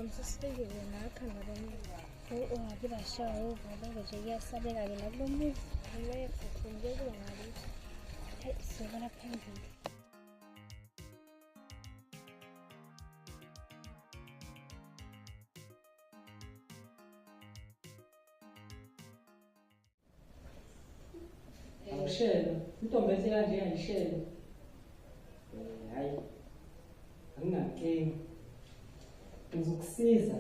ngomsisibekile nakhanda bami ungabe bashaya uvalo nje kuyasabeka ke nakulo muzi wethu ngeke ngabe sibona phambili. Angishela intombi esikanje ingayishela hayi anginankinga ngizokusiza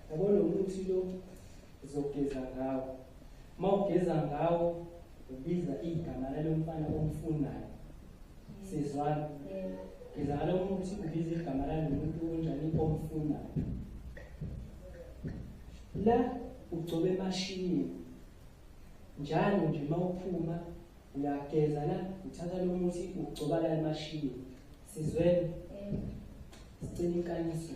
yabo lo muthi lo uzogeza ngawo mawugeza ngawo ubiza igama lalomfana omfunayo sizwana geza ngalo muthi ubiza igama lalomuntu onjani omfunayo la ugcobe emashini njalo nje mawuphuma uyageza la uthatha lo muthi ugcoba la emashini sizwene sicela inkaniso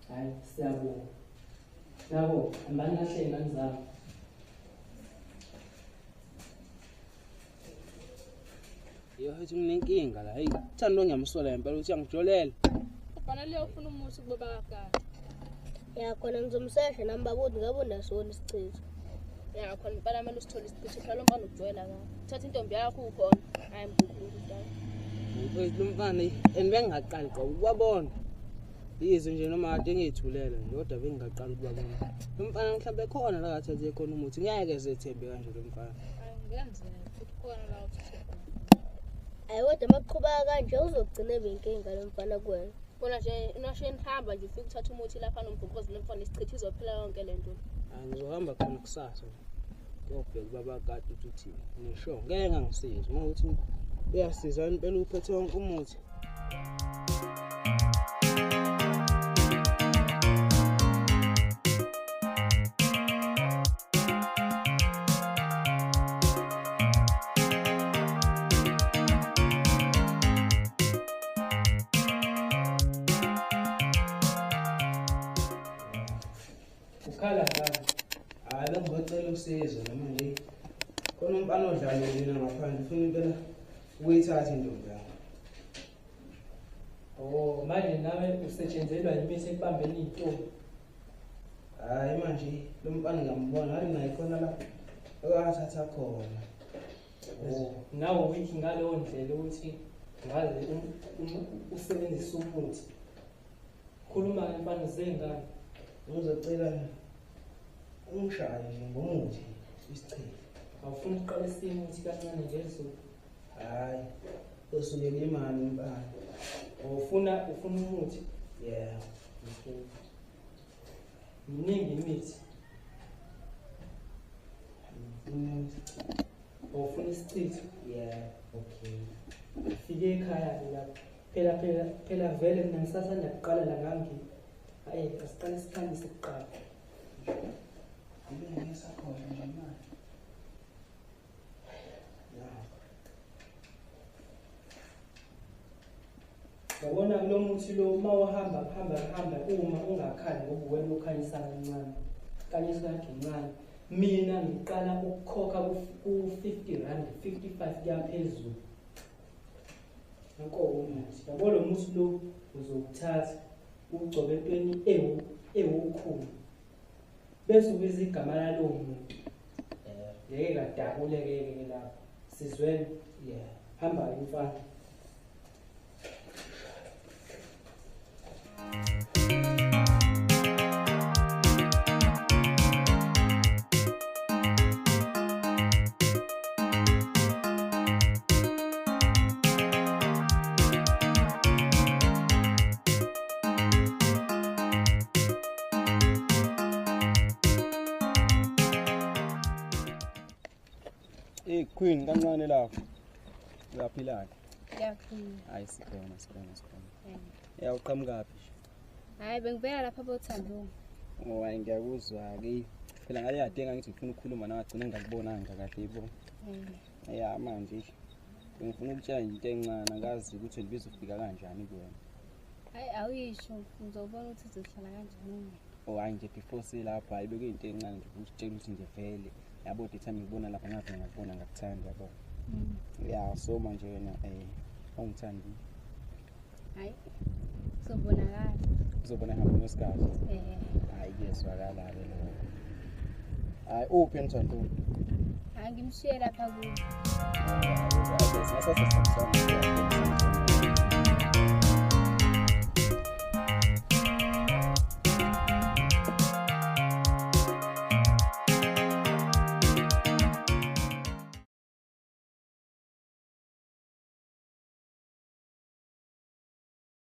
hayi siyabonga nabo ambani kahle ngani zami Yokuthi nginenkinga la. Hey, uthando ngiyamsola impela uthi angijolele. Kufanele ufuna umuthi kuba bakade. Ya khona ngizomsesha nami babuthi ngabe unasona isichitho. Ya khona impela manje usithola isichitho phela lo mfana ujwayela ka. Thatha intombi yakho ukhona. Hayi mbukhulu udala. Mfowethu lo mfana bengingaqali gqa ukwabona. Yize nje noma kade ngithulela nje kodwa bengingaqali ukubabona. Lo mfana mhlawumbe khona la kathathe khona umuthi ngeke zethembe kanje lo mfana. Hayi ngiyenzela futhi khona la uthi. Ayiwode maqhubeka kanje uzogcina benkinga lo mfana kuwena. Bona nje inasheni hamba nje ufike uthatha umuthi lapha nomgoqozi lomfana isichitho izophela yonke lento. Hayi ngizohamba khona kusasa. Ngiyobheka baba kade ukuthi ngisho ngeke ngangisize uma uthi uyasiza impela uphethe wonke umuthi. ukhala ngani Hayi bengicela usizo noma nje khona umfana odlala mina ngaphandle ufuna impela uyithatha intombi yakho. oh manje nawe usetshenzelwa imithi ekubambeni izintombi Hayi manje lo mfana ngiyambona hayi naye khona la akathatha khona. oh nawe uyithi ngaleyo ndlela ukuthi ngaze usebenzisa umuthi khuluma ngempani zengane Ngizocela ungishaye nje ngomuthi isichitho. awufuna uqala isimuthi kancane ngezulu Hayi usukela imali umfana. ufuna umuthi Yeah. okay miningi imithi ufuna isichitho Yeah. okay fike ekhaya la phela vele mina ngisasanda kuqala la ngangi hayi asiqale sikhambise kuqala Ngiyengisa khona nje imali. yabona kulo muthi lo mawuhamba uma ungakhali ngoba wena ukhanyisa kancane kanyisa kancane mina ngiqala ukukhokha ku50 rand 55 kuya phezulu nako umuthi yabo lo muthi lo uzokuthatha ugcobe entweni ewukhulu bese ubiza igama lalo muntu ngeke kadakuleke lapho sizwene Yeah. hamba imfana Queen kancane lapho. Uyaphilana? Ngiyakhuluma. Hayi sikhona. Ya uqhamuka phi? Hayi bengivela lapha boThandwa. Oh hayi ngiyakuzwa ke. Phela ngale yadinga ngithi ngifuna ukukhuluma nawe agcina ngakubonanga kahle yebo. Ya manje ngifuna ukutshela into encane ngazi ukuthi libiza ufika kanjani kuwena. Hayi awuyisho uzobona ukuthi uzohlala kanjani. Oh hayi nje before silapha ayibeke into encane nje ukutshela ukuthi nje vele yabo the time ngibona lapha ngathi ngakubona ngakuthanda yabo. Yeah so manje wena ungithandi. Hayi uzobonakala. Uzobona hamba nesikhathi. Hayi keswakala ke lo. Hayi uphi emthando? Hayi ngimshiye lapha kuwe. Sasa